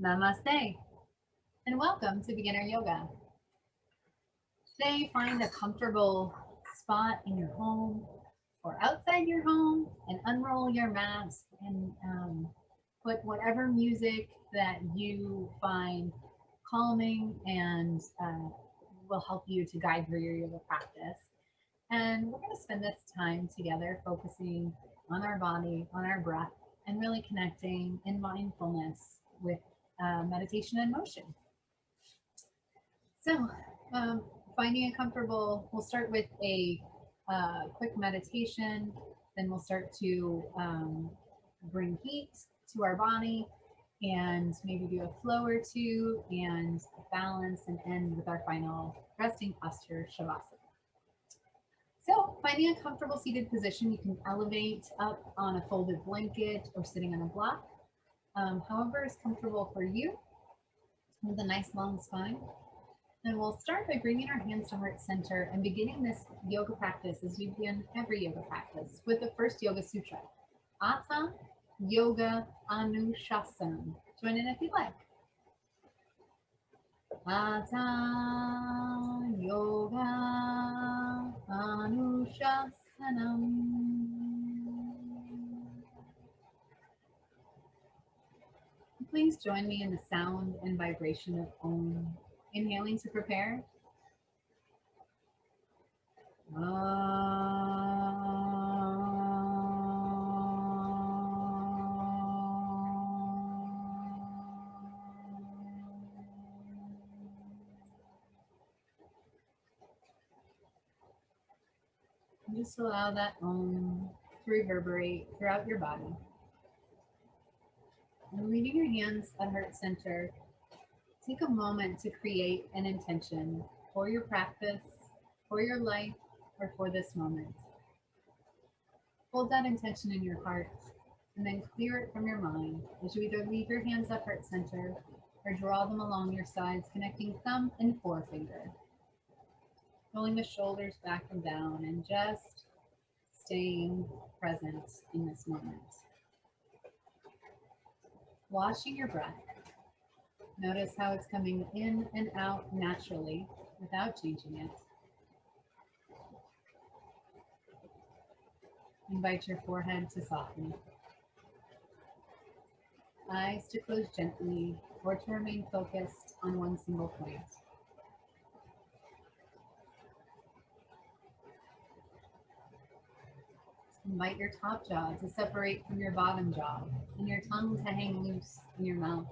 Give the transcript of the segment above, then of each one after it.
Namaste and welcome to Beginner Yoga. Today, find a comfortable spot in your home or outside your home and unroll your mat and put whatever music that you find calming and will help you to guide through your yoga practice. And we're going to spend this time together focusing on our body, on our breath, and really connecting in mindfulness with meditation and motion. So, finding a comfortable, we'll start with a quick meditation, then we'll start to bring heat to our body and maybe do a flow or two and balance and end with our final resting posture, Shavasana. So finding a comfortable seated position, you can elevate up on a folded blanket or sitting on a block. However is comfortable for you with a nice long spine. And we'll start by bringing our hands to heart center and beginning this yoga practice as we begin every yoga practice with the first Yoga Sutra, Atha Yoga Anushasanam. Join in if you like. Atha Yoga Anushasanam. Please join me in the sound and vibration of Om. Inhaling to prepare. And just allow that Om to reverberate throughout your body. And leaving your hands at heart center, take a moment to create an intention for your practice, for your life, or for this moment. Hold that intention in your heart and then clear it from your mind as you either leave your hands at heart center or draw them along your sides, connecting thumb and forefinger. Rolling the shoulders back and down and just staying present in this moment. Watching your breath. Notice how it's coming in and out naturally without changing it. Invite your forehead to soften. Eyes to close gently or to remain focused on one single point. Invite your top jaw to separate from your bottom jaw and your tongue to hang loose in your mouth.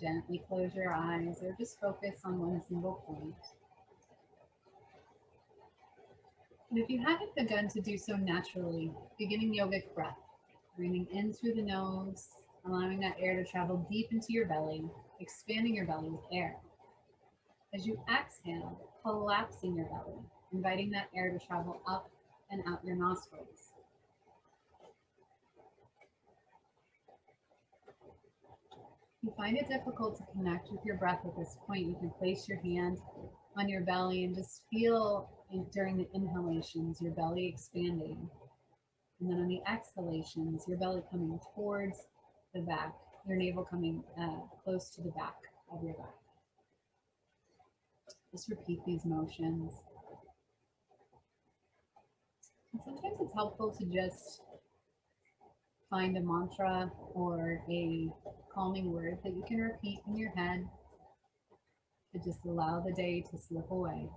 Gently close your eyes or just focus on one single point. And if you haven't begun to do so naturally, beginning yogic breath, breathing in through the nose, allowing that air to travel deep into your belly, expanding your belly with air. As you exhale, collapsing your belly, inviting that air to travel up and out your nostrils. If you find it difficult to connect with your breath at this point, you can place your hand on your belly and just feel during the inhalations, your belly expanding. And then on the exhalations, your belly coming towards the back, your navel coming close to the back of your back. Just repeat these motions. And sometimes it's helpful to just find a mantra or a calming word that you can repeat in your head to just allow the day to slip away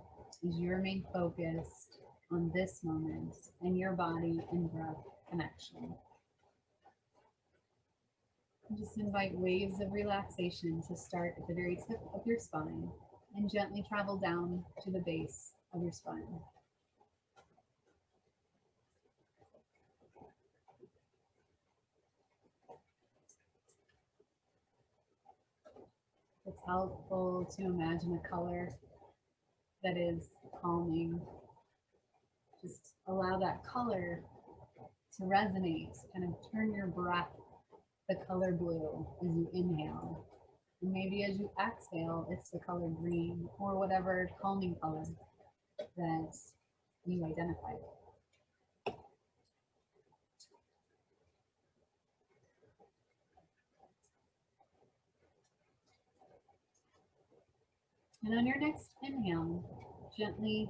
as you remain focused on this moment and your body and breath connection. And just invite waves of relaxation to start at the very tip of your spine and gently travel down to the base of your spine. It's helpful to imagine a color that is calming. Just allow that color to resonate, kind of turn your breath the color blue as you inhale. And maybe as you exhale, it's the color green or whatever calming color that you identify with. And on your next inhale, gently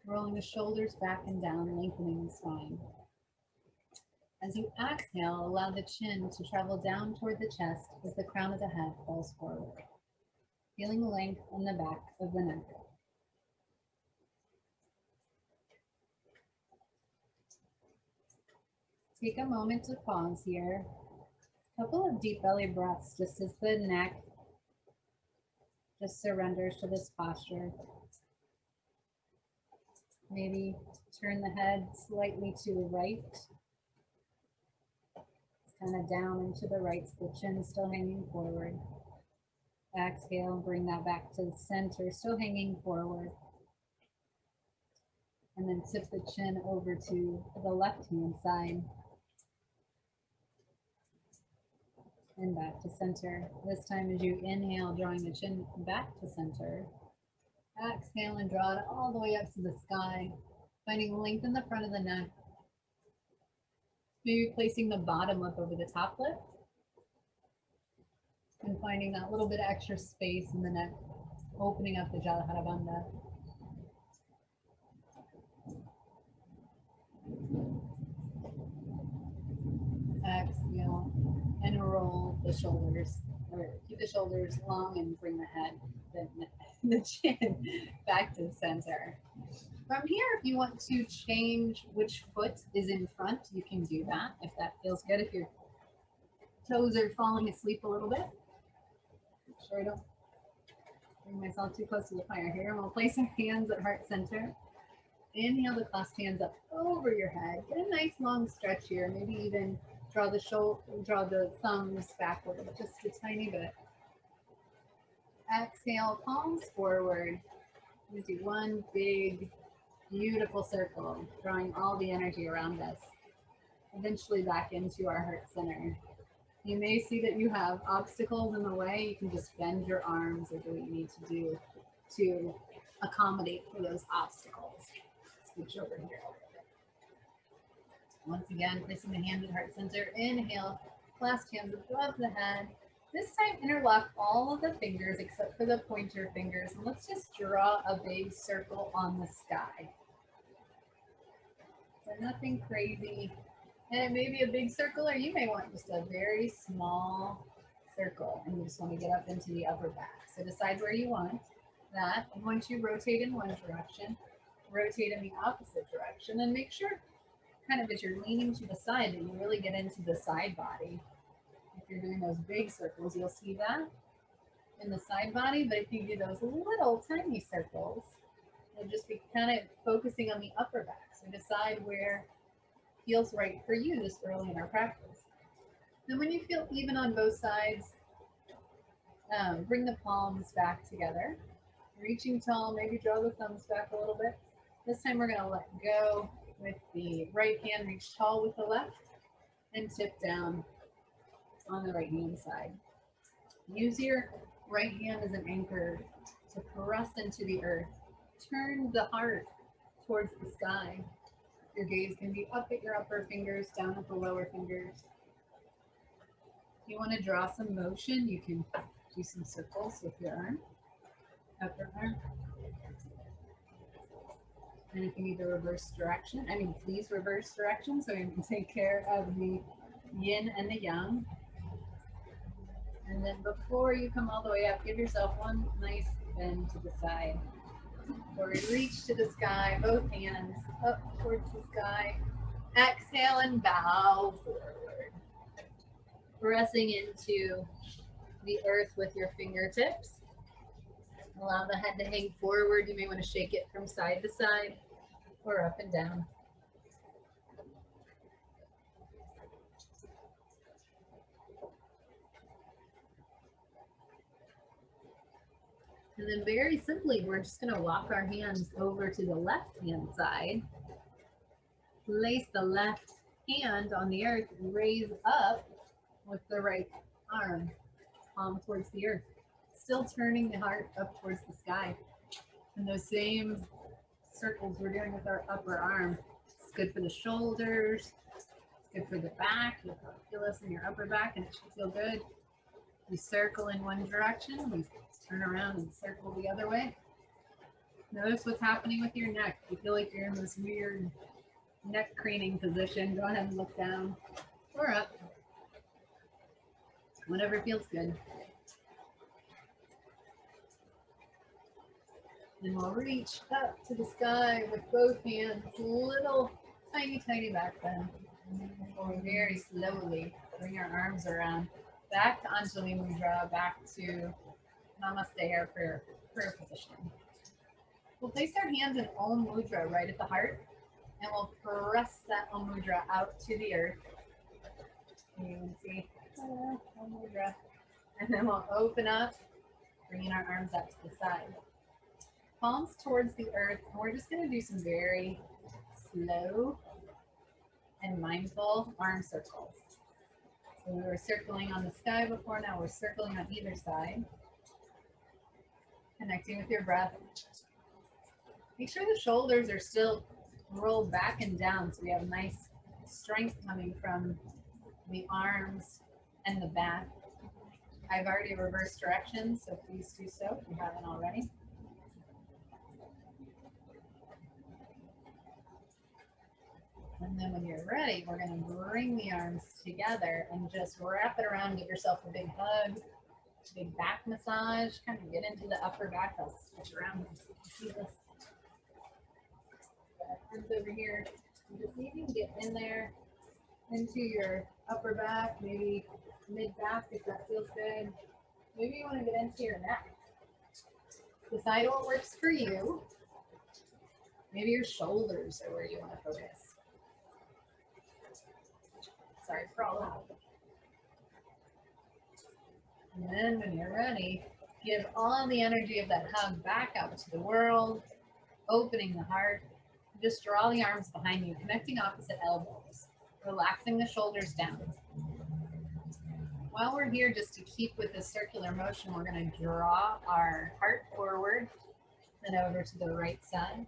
rolling the shoulders back and down, lengthening the spine. As you exhale, allow the chin to travel down toward the chest as the crown of the head falls forward, feeling length in the back of the neck. Take a moment to pause here. A couple of deep belly breaths just as the neck just surrenders to this posture. Maybe turn the head slightly to the right. Kind of down and to the right, so the chin still hanging forward. Exhale, bring that back to the center, still hanging forward. And then tip the chin over to the left-hand side. And back to center. This time as you inhale, drawing the chin back to center. Exhale and draw it all the way up to the sky, finding length in the front of the neck. Maybe placing the bottom lip over the top lip. And finding that little bit of extra space in the neck, opening up the Jala Bandha. Exhale and roll the shoulders, or keep the shoulders long and bring the head, the chin back to the center. From here, if you want to change which foot is in front, you can do that if that feels good. If your toes are falling asleep a little bit. Make sure I don't bring myself too close to the fire here. And we'll place our hands at heart center. Inhale to clasp hands up over your head. Get a nice long stretch here. Maybe even draw the thumbs backward just a tiny bit. Exhale, palms forward. We do one big, beautiful circle, drawing all the energy around us. Eventually back into our heart center. You may see that you have obstacles in the way. You can just bend your arms or do what you need to do to accommodate for those obstacles. Switch over here. Once again, placing the hands at heart center. Inhale, clasp hands above the head. This time, interlock all of the fingers except for the pointer fingers. And let's just draw a big circle on the sky. So nothing crazy. And it may be a big circle, or you may want just a very small circle, and you just want to get up into the upper back. So decide where you want that. And once you rotate in one direction, rotate in the opposite direction, and make sure kind of as you're leaning to the side that you really get into the side body. If you're doing those big circles, you'll see that in the side body, but if you do those little tiny circles, you'll just be kind of focusing on the upper back. So decide where feels right for you this early in our practice. Then when you feel even on both sides, bring the palms back together. Reaching tall, maybe draw the thumbs back a little bit. This time we're going to let go with the right hand, reach tall with the left, and tip down on the right hand side. Use your right hand as an anchor to press into the earth. Turn the heart towards the sky. Your gaze can be up at your upper fingers, down at the lower fingers. If you want to draw some motion, you can do some circles with your arm, upper arm. And if you need to reverse direction, please reverse direction so you can take care of the yin and the yang. And then before you come all the way up, give yourself one nice bend to the side. Or reach to the sky, both hands up towards the sky. Exhale and bow forward. Pressing into the earth with your fingertips. Allow the head to hang forward. You may want to shake it from side to side or up and down. And then very simply, we're just going to walk our hands over to the left-hand side. Place the left hand on the earth, raise up with the right arm, palm towards the earth. Still turning the heart up towards the sky. And those same circles we're doing with our upper arm. It's good for the shoulders. It's good for the back. You'll feel this in your upper back and it should feel good. We circle in one direction. We turn around and circle the other way. Notice what's happening with your neck. You feel like you're in this weird neck craning position. Go ahead and look down or up. Whatever feels good. And we'll reach up to the sky with both hands, little tiny, tiny back bend. We'll very slowly bring our arms around, back to Anjali Mudra, back to Namaste or prayer position. We'll place our hands in Om Mudra right at the heart, and we'll press that Om Mudra out to the earth. You can see Om Mudra. And then we'll open up, bringing our arms up to the side. Palms towards the earth, and we're just going to do some very slow and mindful arm circles. So we were circling on the sky before, now we're circling on either side. Connecting with your breath. Make sure the shoulders are still rolled back and down so we have nice strength coming from the arms and the back. I've already reversed directions, so please do so if you haven't already. And then when you're ready, we're going to bring the arms together and just wrap it around. Give yourself a big hug, big back massage. Kind of get into the upper back. I'll switch around so you can see this. Arms over here. You just need to get in there into your upper back, maybe mid back if that feels good. Maybe you want to get into your neck. Decide what works for you. Maybe your shoulders are where you want to focus. Sorry for all that. And then when you're ready, give all the energy of that hug back out to the world, opening the heart. Just draw the arms behind you, connecting opposite elbows, relaxing the shoulders down. While we're here, just to keep with this circular motion, we're going to draw our heart forward, then over to the right side,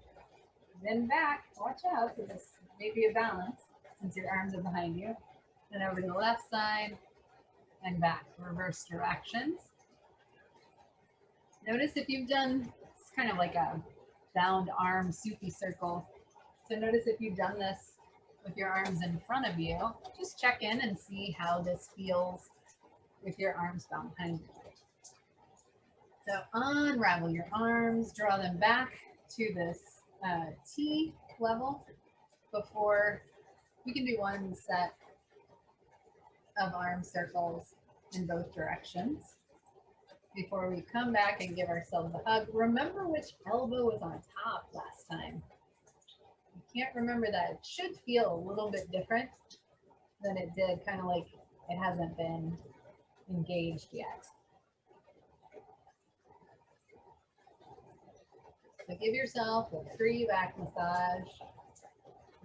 then back. Watch out, because this may be a balance since your arms are behind you. Then over to the left side and back, reverse directions. Notice if you've done, it's kind of like a bound arm Sufi circle. So notice if you've done this with your arms in front of you, just check in and see how this feels with your arms bound behind you. So unravel your arms, draw them back to this T level before we can do one set of arm circles in both directions before we come back and give ourselves a hug. Remember which elbow was on top last time. You can't remember that. It should feel a little bit different than it did, kind of like it hasn't been engaged yet. So give yourself a free back massage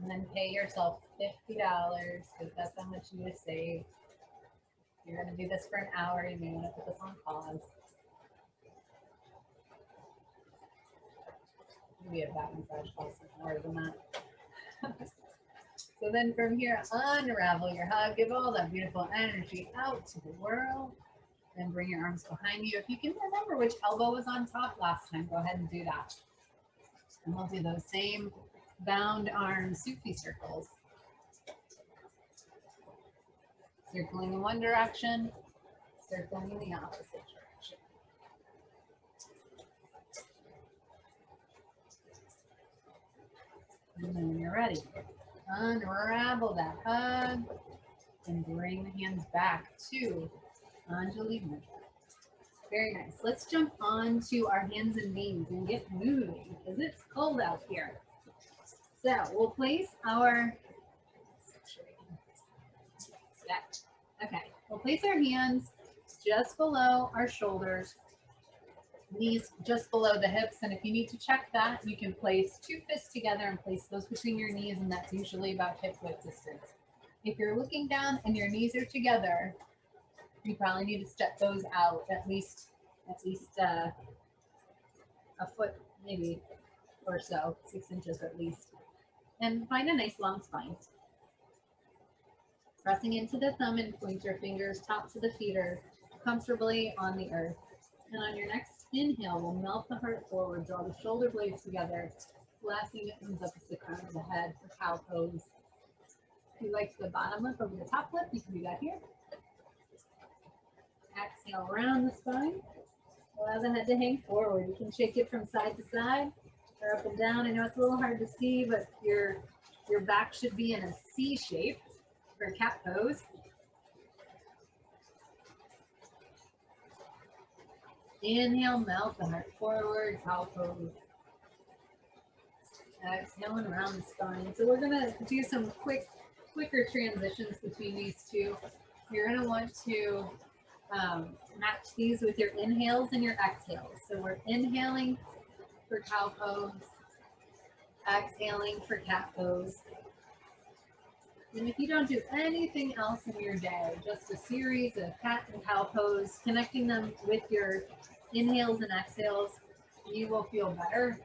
and then pay yourself $50 because that's how much you just saved. You're going to do this for an hour. You may want to put this on pause. Maybe a back massage costs more than that. So then from here, unravel your hug. Give all that beautiful energy out to the world. Then bring your arms behind you. If you can remember which elbow was on top last time, go ahead and do that. And we'll do those same bound arm Sufi circles. Circling in one direction, circling in the opposite direction. And then when you're ready, unravel that hug and bring the hands back to Anjali Mudra. Very nice. Let's jump on to our hands and knees and get moving because it's cold out here. So we'll place our we'll place our hands just below our shoulders, knees just below the hips. And if you need to check that, you can place two fists together and place those between your knees, and that's usually about hip width distance. If you're looking down and your knees are together, you probably need to step those out at least at least a foot maybe or so, 6 inches at least. And find a nice long spine. Pressing into the thumb and pointer fingers, tops of the feet are comfortably on the earth. And on your next inhale, we'll melt the heart forward, draw the shoulder blades together. Last thing that comes up is the crown of the head for cow pose. If you like the bottom lip over the top lip, you can do that here. Exhale around the spine. Allow the head to hang forward. You can shake it from side to side or up and down. I know it's a little hard to see, but your back should be in a C shape for cat pose. Inhale, melt the heart forward, cow pose. Exhaling around the spine. So we're gonna do some quicker transitions between these two. You're gonna want to match these with your inhales and your exhales. So we're inhaling for cow pose, exhaling for cat pose. And if you don't do anything else in your day, just a series of cat and cow pose, connecting them with your inhales and exhales, you will feel better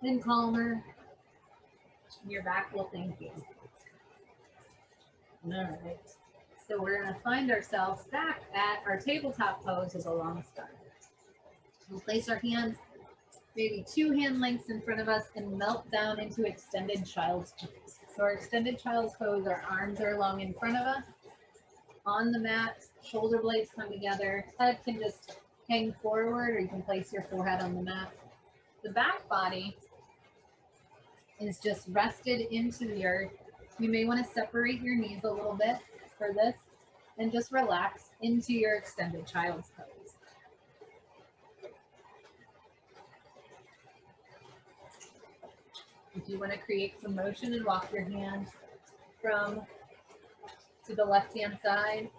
and calmer. And your back will thank you. All right. So we're going to find ourselves back at our tabletop pose with a long spine. We'll place our hands maybe 2 hand lengths in front of us and melt down into extended child's pose. So our extended child's pose, our arms are long in front of us. On the mat, shoulder blades come together. Head can just hang forward, or you can place your forehead on the mat. The back body is just rested into the earth. You may want to separate your knees a little bit for this and just relax into your extended child's pose. If you want to create some motion and walk your hands from to the left-hand side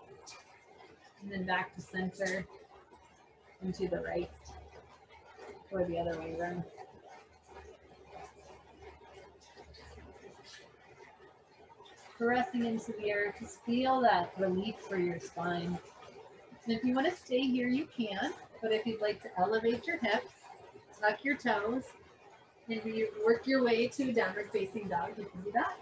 and then back to center and to the right or the other way around. Pressing into the earth, just feel that relief for your spine. And if you want to stay here, you can, but if you'd like to elevate your hips, tuck your toes, and you work your way to downward facing dog, you can do that.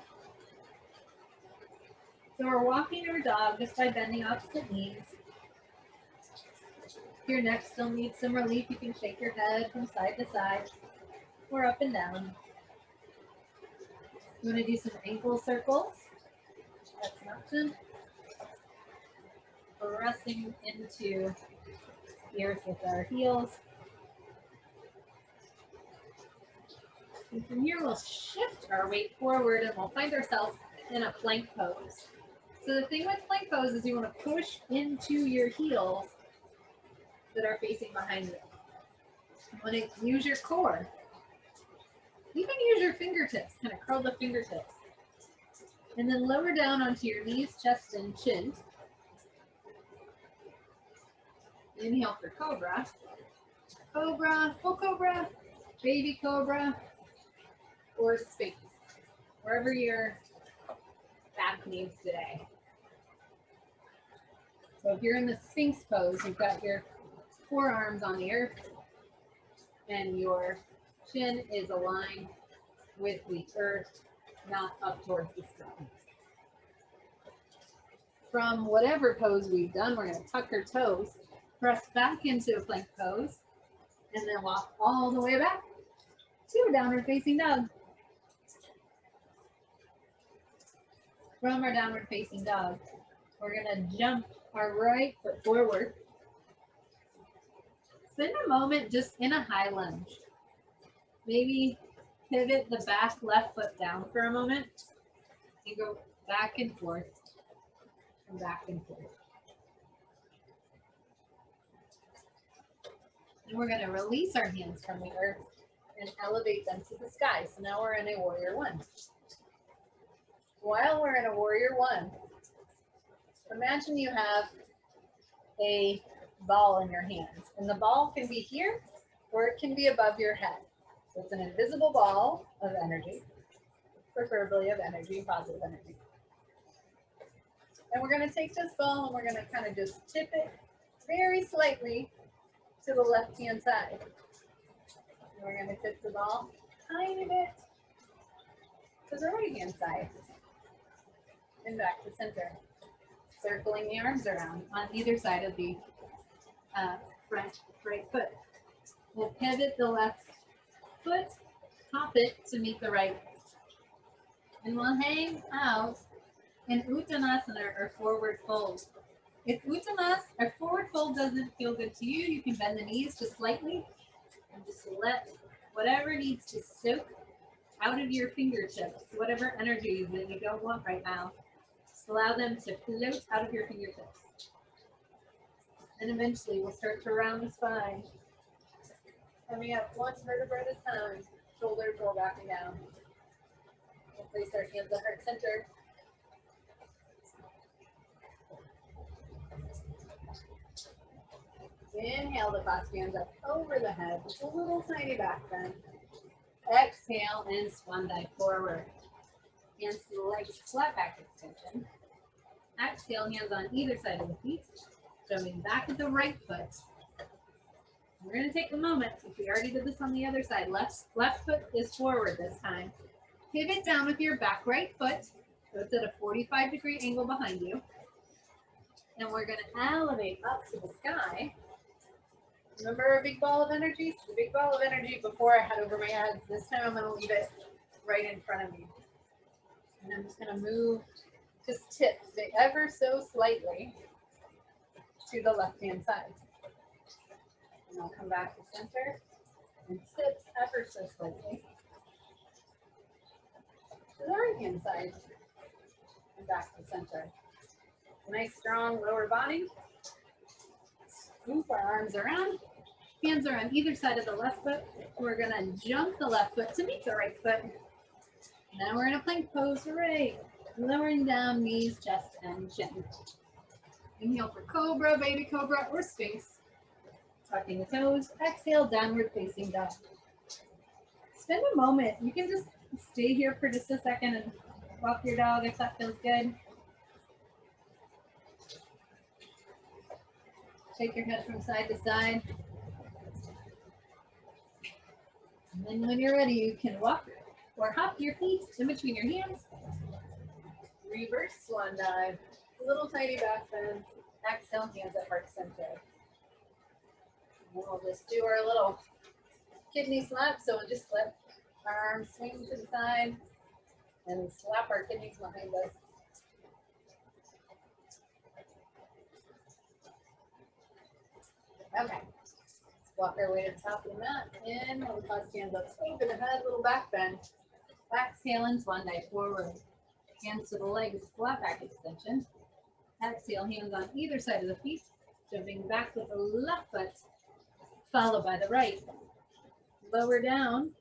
So we're walking our dog just by bending opposite knees. If your neck still needs some relief, you can shake your head from side to side or up and down. You want to do some ankle circles? That's an option. Pressing into the earth with our heels. And from here, we'll shift our weight forward and we'll find ourselves in a plank pose. So the thing with plank pose is you want to push into your heels that are facing behind you. You want to use your core. You can use your fingertips, kind of curl the fingertips. And then lower down onto your knees, chest, and chin. Inhale for cobra. Cobra, full cobra, baby cobra, or sphinx, wherever your back needs today. So if you're in the sphinx pose, you've got your forearms on the earth and your chin is aligned with the earth, not up towards the sky. From whatever pose we've done, we're going to tuck our toes, press back into a plank pose, and then walk all the way back to downward facing dog. From our downward facing dog, we're going to jump our right foot forward. Spend a moment just in a high lunge. Maybe pivot the back left foot down for a moment and go back and forth and back and forth. And we're going to release our hands from the earth and elevate them to the sky. So now we're in a warrior one. While we're in a warrior one, imagine you have a ball in your hands, and the ball can be here or it can be above your head. So it's an invisible ball of energy, preferably of energy, positive energy. And we're going to take this ball and we're going to kind of just tip it very slightly to the left-hand side. And we're going to tip the ball tiny bit to the right-hand side and back to center. Circling the arms around on either side of the front right foot. We'll pivot the left foot, hop it to meet the right. And we'll hang out in Uttanasana or forward fold. If Uttanasana or forward fold doesn't feel good to you, you can bend the knees just slightly and just let whatever needs to soak out of your fingertips, whatever energies that you don't want right now, just allow them to float out of your fingertips. And eventually we'll start to round the spine. Coming up one vertebra at a time, shoulders roll back and down. We'll place our hands at heart center. Inhale to clasp hands up over the head, just a little tiny back bend. Exhale and swan dive forward. Hands to the legs, flat back extension. Exhale, hands on either side of the feet. Jumping back with the right foot. We're going to take a moment, since we already did this on the other side. Left foot is forward this time. Pivot down with your back right foot, so it's at a 45-degree angle behind you. And we're going to elevate up to the sky. Remember our big ball of energy? So the big ball of energy before I head over my head. This time I'm going to leave it right in front of me. And I'm just going to move, just tip ever so slightly to the left-hand side. And I'll come back to center and tip ever so slightly to the right-hand side and back to center. Nice strong lower body. Scoop our arms around. Hands are on either side of the left foot. We're going to jump the left foot to meet the right foot. Now we're in a plank pose, right? Lowering down knees, chest, and chin. Inhale for cobra, baby cobra, or sphinx. Tucking the toes. Exhale, downward facing dog. Spend a moment. You can just stay here for just a second and walk your dog if that feels good. Shake your head from side to side. And then when you're ready, you can walk or hop your feet in between your hands. Reverse swan dive. Little tiny back bend. Exhale, hands at heart center. And we'll just do our little kidney slap. So we'll just slip our arms, swing to the side, and slap our kidneys behind us. Okay, walk our way to the top of the mat. Inhale, the clasp hands up over the head, little back bend. Exhale and swan dive forward. Hands to the legs, flat back extension. Exhale, hands on either side of the feet. Jumping back with the left foot, followed by the right. Lower down.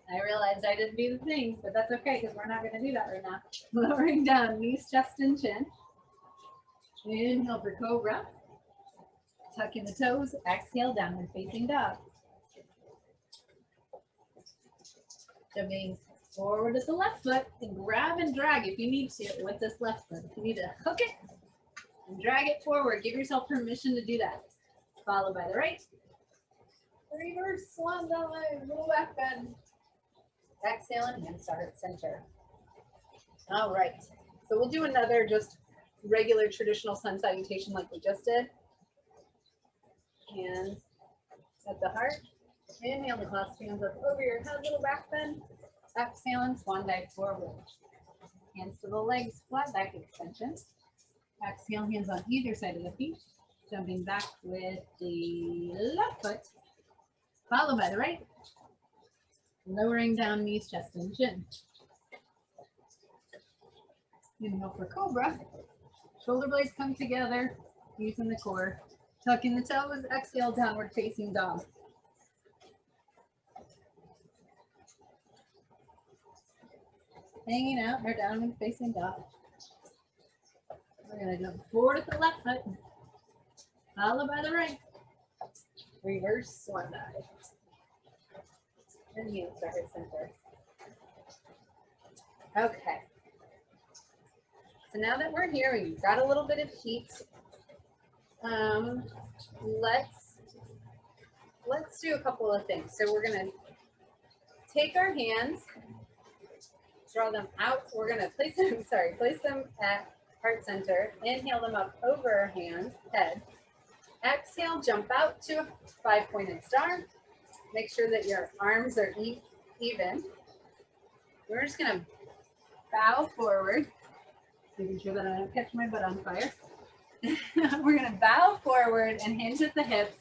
I realized I didn't do the thing, but that's okay because we're not going to do that right now. Lowering down, knees, chest, and chin. Inhale for cobra. Tuck in the toes. Exhale, downward facing dog. Jumping forward with the left foot and grab and drag if you need to with this left foot. If you need to hook it and drag it forward, give yourself permission to do that. Followed by the right. Reverse swan dive, little back bend. Exhale and hands start at center. All right, so we'll do another just regular traditional sun salutation like we just did. Hands at the heart. Inhale to clasp hands up over your head, little back bend. Exhale and swan dive forward. Hands to the legs, flat back extension. Exhale, hands on either side of the feet. Jumping back with the left foot, followed by the right. Lowering down knees, chest, and chin. Inhale for cobra. Shoulder blades come together, using the core. Tuck in the toes, exhale, downward facing dog. Hanging out, or downward facing dog. We're going to jump forward with the left foot, followed by the right. Reverse swan dive. And hands start at center. Okay. So now that we're here, we've got a little bit of heat. Let's do a couple of things. So we're gonna take our hands, draw them out. We're gonna place them, place them at heart center. Inhale them up over our head. Exhale, jump out to a 5-pointed star. Make sure that your arms are even. We're just gonna bow forward, making sure that I don't catch my butt on fire. We're gonna bow forward and hinge at the hips.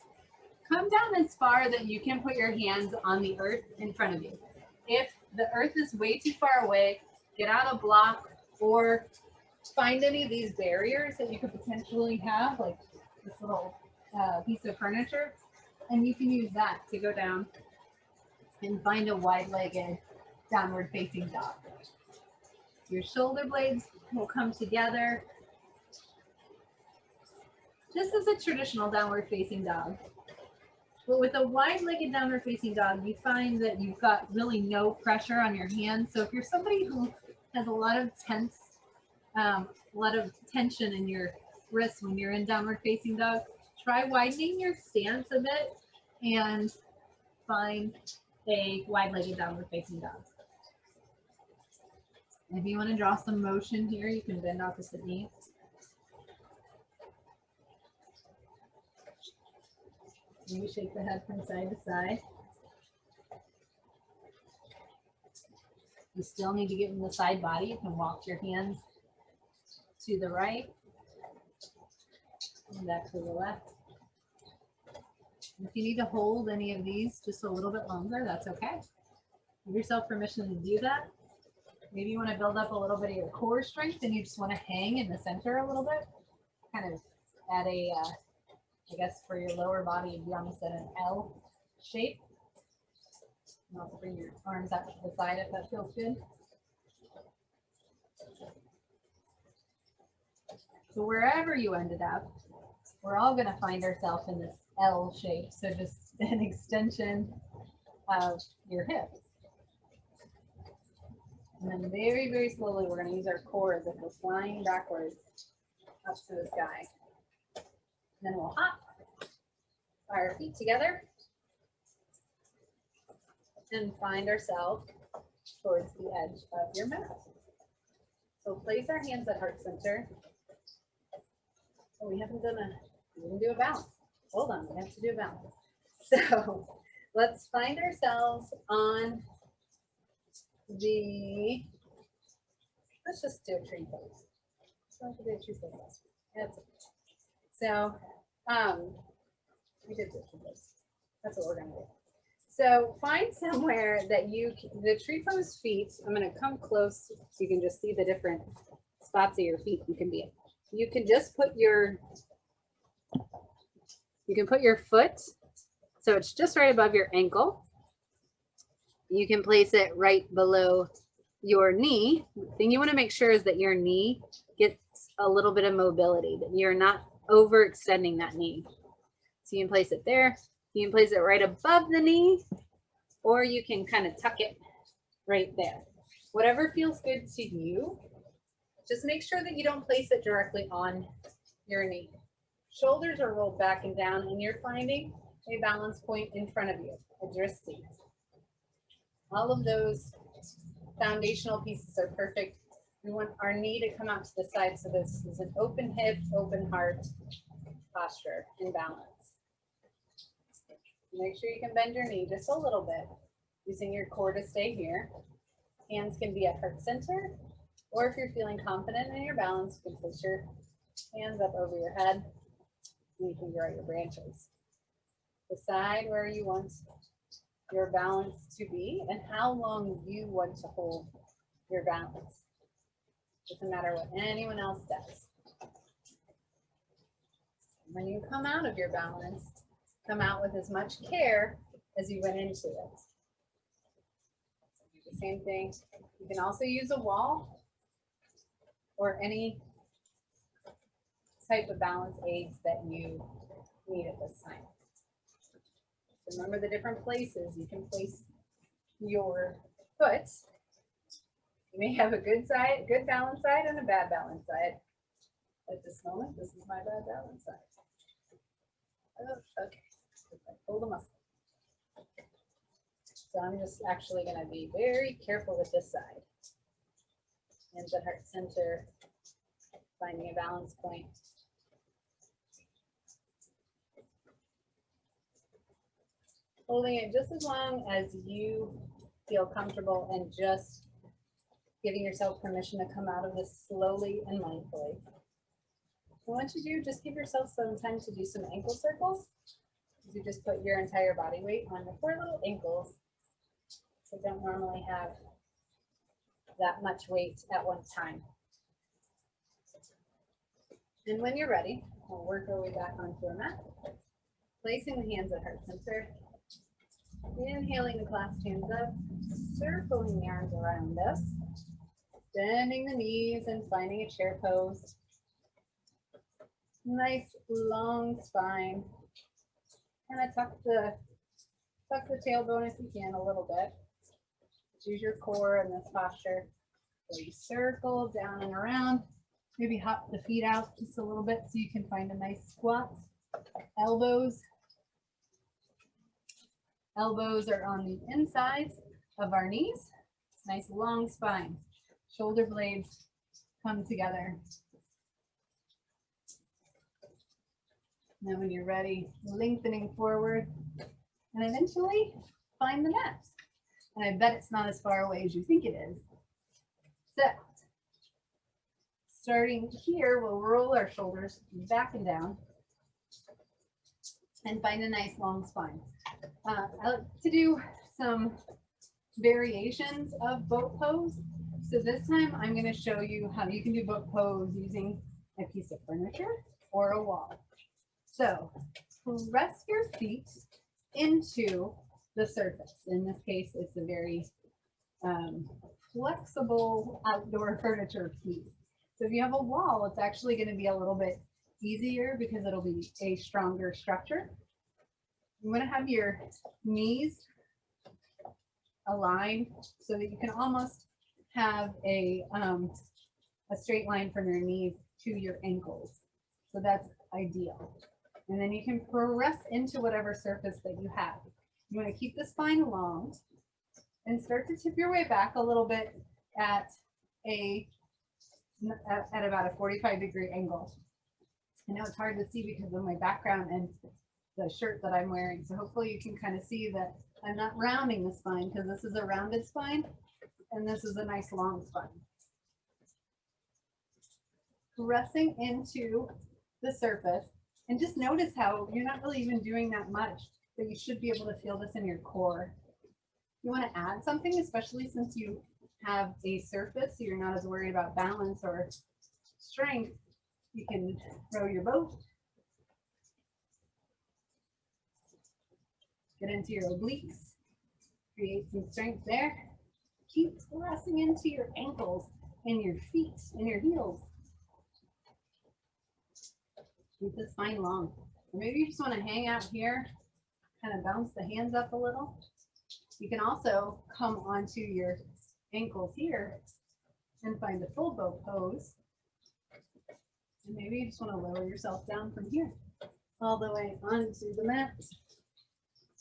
Come down as far that you can put your hands on the earth in front of you. If the earth is way too far away, get out a block or find any of these barriers that you could potentially have, like this little piece of furniture, and you can use that to go down and find a wide-legged downward facing dog. Your shoulder blades will come together just as a traditional downward facing dog. But with a wide-legged downward facing dog, you find that you've got really no pressure on your hands. So if you're somebody who has a lot of tension in your wrists when you're in downward facing dog, try widening your stance a bit and find a wide-legged downward facing dog. If you want to draw some motion here, you can bend opposite knee. Maybe shake the head from side to side. You still need to get in the side body. You can walk your hands to the right and back to the left. If you need to hold any of these just a little bit longer, that's okay. Give yourself permission to do that. Maybe you want to build up a little bit of your core strength and you just want to hang in the center a little bit. Kind of at a I guess for your lower body, you'd be almost at an L shape. And also bring your arms out to the side if that feels good. So wherever you ended up, we're all going to find ourselves in this L shape. So just an extension of your hips. And then very, very slowly, we're going to use our core as if we're flying backwards up to the sky. Then we'll hop our feet together and find ourselves towards the edge of your mat. So place our hands at heart center. Oh, we haven't done we can do a balance. Hold on, we have to do a balance. So let's find ourselves on let's just do a tree pose. Let's do a tree pose. That's it. So, we did this. That's what we're going to do. So find somewhere that the tree pose feet, I'm going to come close so you can just see the different spots of your feet you can be in. You can just put your foot, so it's just right above your ankle. You can place it right below your knee. The thing you want to make sure is that your knee gets a little bit of mobility, that you're not overextending that knee. So you can place it there. You can place it right above the knee, or you can kind of tuck it right there. Whatever feels good to you. Just make sure that you don't place it directly on your knee. Shoulders are rolled back and down, and you're finding a balance point in front of you, a drishti. All of those foundational pieces are perfect. We want our knee to come out to the side, so this is an open hip, open heart posture in balance. Make sure you can bend your knee just a little bit, using your core to stay here. Hands can be at heart center, or if you're feeling confident in your balance, you can place your hands up over your head, and you can grow your branches. Decide where you want your balance to be and how long you want to hold your balance. Doesn't matter what anyone else does. When you come out of your balance, come out with as much care as you went into it. Do the same thing. You can also use a wall or any type of balance aids that you need at this time. Remember the different places you can place your foot. You may have a good balance side and a bad balance side. At this moment, this is my bad balance side. Oh, okay. Pull the muscle. So I'm just actually going to be very careful with this side. Hands at heart center, finding a balance point. Holding it just as long as you feel comfortable and just giving yourself permission to come out of this slowly and mindfully. And once you do, just give yourself some time to do some ankle circles. You just put your entire body weight on the 4 little ankles. So don't normally have that much weight at one time. And when you're ready, we'll work our way back onto our mat, placing the hands at heart center. Inhaling the clasped hands up, circling the arms around us, bending the knees and finding a chair pose. Nice long spine. Kind of tuck the tailbone if you can a little bit. Use your core in this posture. So you circle down and around. Maybe hop the feet out just a little bit so you can find a nice squat. Elbows are on the insides of our knees. Nice long spine. Shoulder blades come together. Now when you're ready, lengthening forward and eventually find the mat. And I bet it's not as far away as you think it is. So, starting here, we'll roll our shoulders back and down and find a nice long spine. I like to do some variations of boat pose. So this time I'm going to show you how you can do boat pose using a piece of furniture or a wall. So press your feet into the surface. In this case, it's a very flexible outdoor furniture piece. So if you have a wall, it's actually going to be a little bit easier because it'll be a stronger structure. You want to have your knees aligned so that you can almost have a straight line from your knees to your ankles. So that's ideal. And then you can press into whatever surface that you have. You want to keep the spine long and start to tip your way back a little bit at about a 45-degree angle. I know it's hard to see because of my background and the shirt that I'm wearing. So hopefully you can kind of see that I'm not rounding the spine because this is a rounded spine and this is a nice long spine. Pressing into the surface and just notice how you're not really even doing that much, but you should be able to feel this in your core. You want to add something, especially since you have a surface, so you're not as worried about balance or strength. You can row your boat. Get into your obliques, create some strength there. Keep pressing into your ankles and your feet and your heels. Keep the spine long. Or maybe you just want to hang out here, kind of bounce the hands up a little. You can also come onto your ankles here and find a full boat pose. And maybe you just want to lower yourself down from here all the way onto the mat.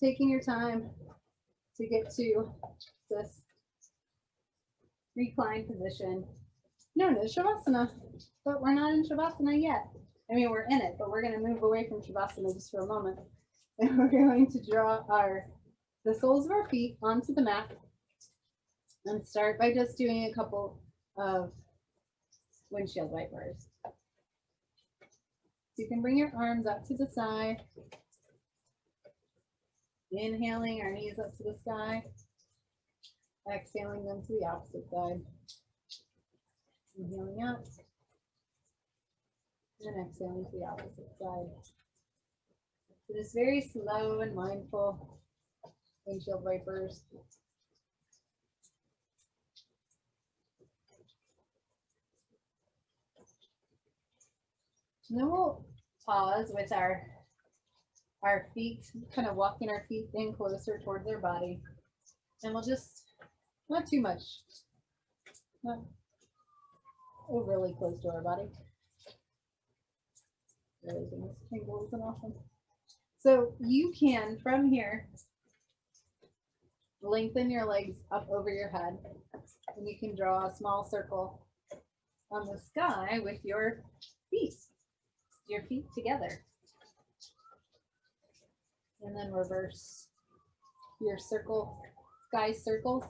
Taking your time to get to this reclined position known as Shavasana, but we're not in Shavasana yet. I mean, we're in it, but we're going to move away from Shavasana just for a moment. And we're going to draw the soles of our feet onto the mat and start by just doing a couple of windshield wipers. So you can bring your arms up to the side. Inhaling our knees up to the sky, exhaling them to the opposite side. Inhaling up and exhaling to the opposite side. So just very slow and mindful windshield wipers. And then we'll pause with our feet, kind of walking our feet in closer towards our body. And we'll just, not too much, not overly close to our body. Realizing this tingle isn't awesome. So you can, from here, lengthen your legs up over your head, and you can draw a small circle on the sky with your feet together. And then reverse your circle, sky circles.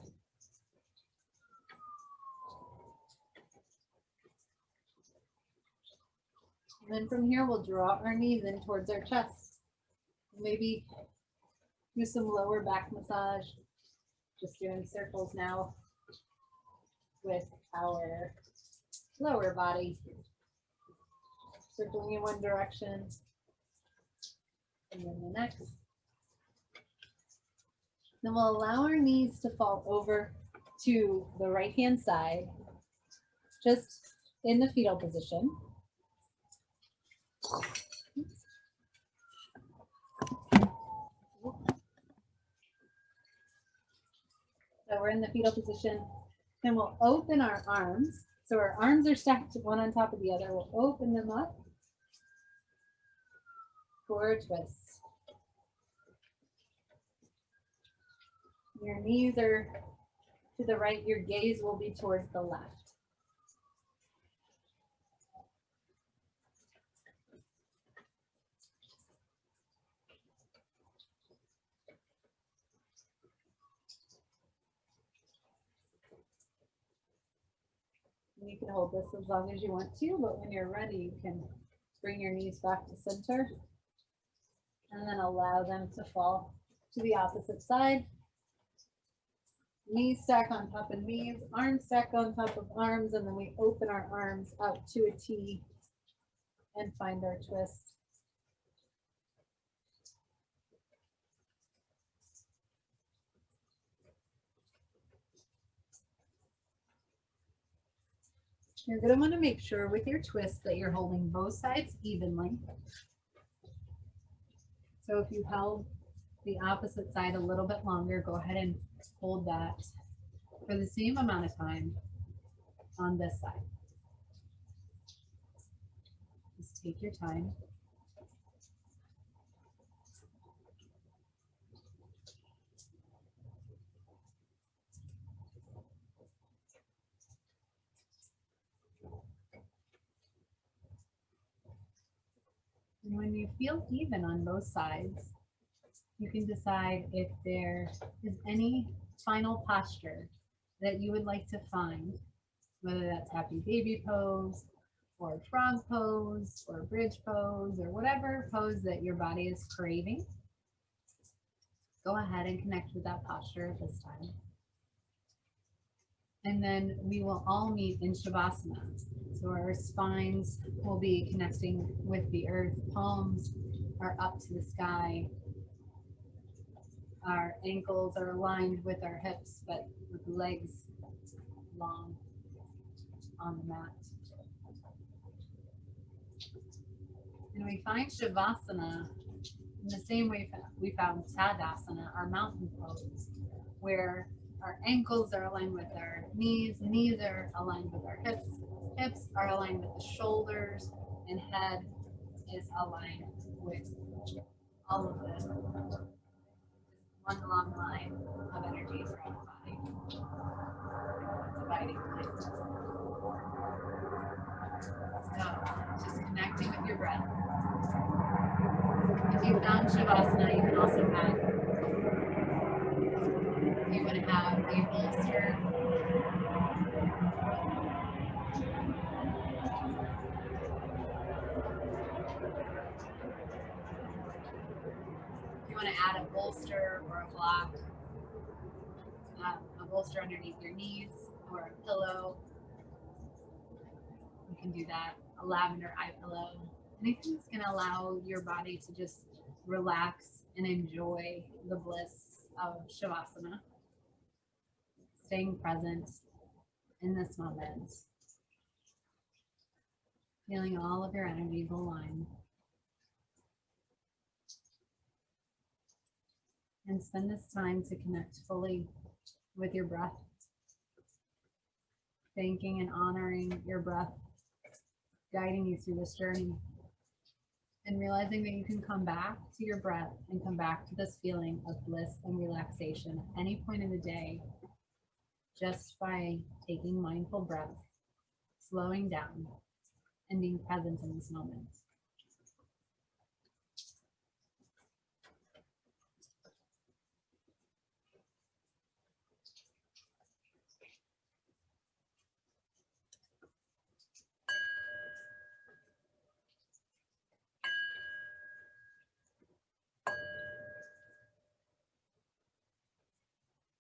And then from here, we'll draw our knees in towards our chest. Maybe do some lower back massage. Just doing circles now with our lower body. Circling in one direction and then the next. Then we'll allow our knees to fall over to the right-hand side, just in the fetal position. So we're in the fetal position. Then we'll open our arms. So our arms are stacked one on top of the other. We'll open them up for a twist. Your knees are to the right. Your gaze will be towards the left. And you can hold this as long as you want to, but when you're ready, you can bring your knees back to center and then allow them to fall to the opposite side. Knees stack on top of knees, arms stack on top of arms, and then we open our arms out to a T and find our twist. You're going to want to make sure with your twist that you're holding both sides evenly. So if you held the opposite side a little bit longer, go ahead and hold that for the same amount of time on this side. Just take your time. And when you feel even on both sides, you can decide if there is any final posture that you would like to find, whether that's happy baby pose or frog pose or bridge pose or whatever pose that your body is craving. Go ahead and connect with that posture at this time. And then we will all meet in Shavasana. So our spines will be connecting with the earth, palms are up to the sky. Our ankles are aligned with our hips, but with legs long on the mat. And we find Shavasana in the same way we found Tadasana, our mountain pose, where our ankles are aligned with our knees, knees are aligned with our hips, hips are aligned with the shoulders, and head is aligned with all of this. One long line of energy throughout the body. Dividing lines. So just connecting with your breath. If you found Shavasana, you can also add, you want to have a bolster. You want to add a bolster or a block, a bolster underneath your knees or a pillow. You can do that. A lavender eye pillow. Anything that's going to allow your body to just relax and enjoy the bliss of Shavasana. Staying present in this moment. Feeling all of your energies align. And spend this time to connect fully with your breath. Thanking and honoring your breath, guiding you through this journey. And realizing that you can come back to your breath and come back to this feeling of bliss and relaxation at any point in the day just by taking mindful breaths, slowing down, and being present in this moment.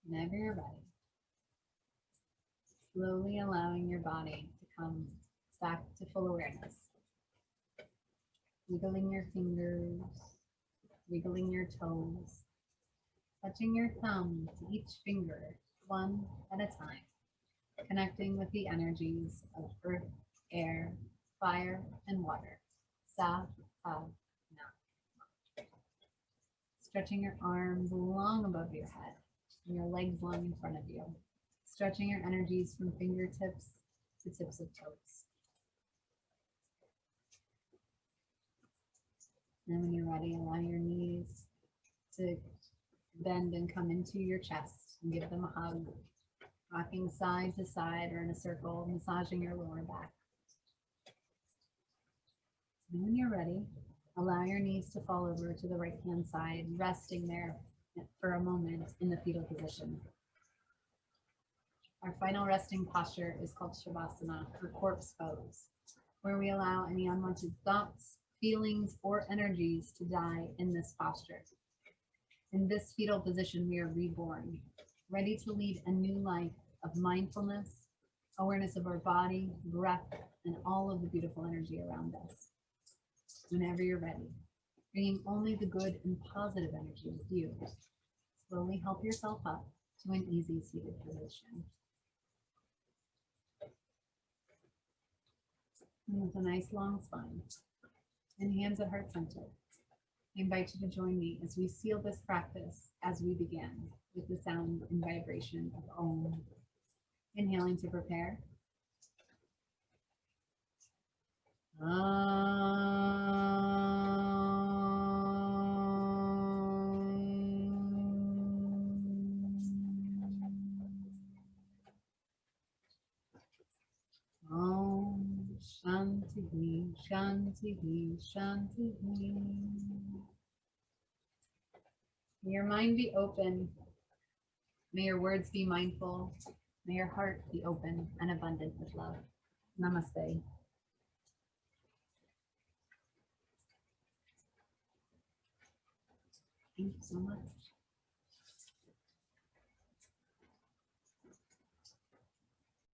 Whenever you're ready, slowly allowing your body to come back to full awareness. Wiggling your fingers, wiggling your toes, touching your thumb to each finger, one at a time, connecting with the energies of earth, air, fire, and water. Sa, ha, na. Stretching your arms long above your head and your legs long in front of you. Stretching your energies from fingertips to tips of toes. And when you're ready, allow your knees to bend and come into your chest and give them a hug, rocking side to side or in a circle, massaging your lower back. And when you're ready, allow your knees to fall over to the right hand side, resting there for a moment in the fetal position. Our final resting posture is called Shavasana, or corpse pose, where we allow any unwanted thoughts, feelings, or energies to die in this posture. In this fetal position, we are reborn, ready to lead a new life of mindfulness, awareness of our body, breath, and all of the beautiful energy around us. Whenever you're ready, bringing only the good and positive energy with you, slowly help yourself up to an easy seated position. And with a nice long spine and hands at heart center, I invite you to join me as we seal this practice as we began with the sound and vibration of Om. Inhaling to prepare. Om Shanti, Shanti, Shanti. May your mind be open. May your words be mindful. May your heart be open and abundant with love. Namaste. Thank you so much.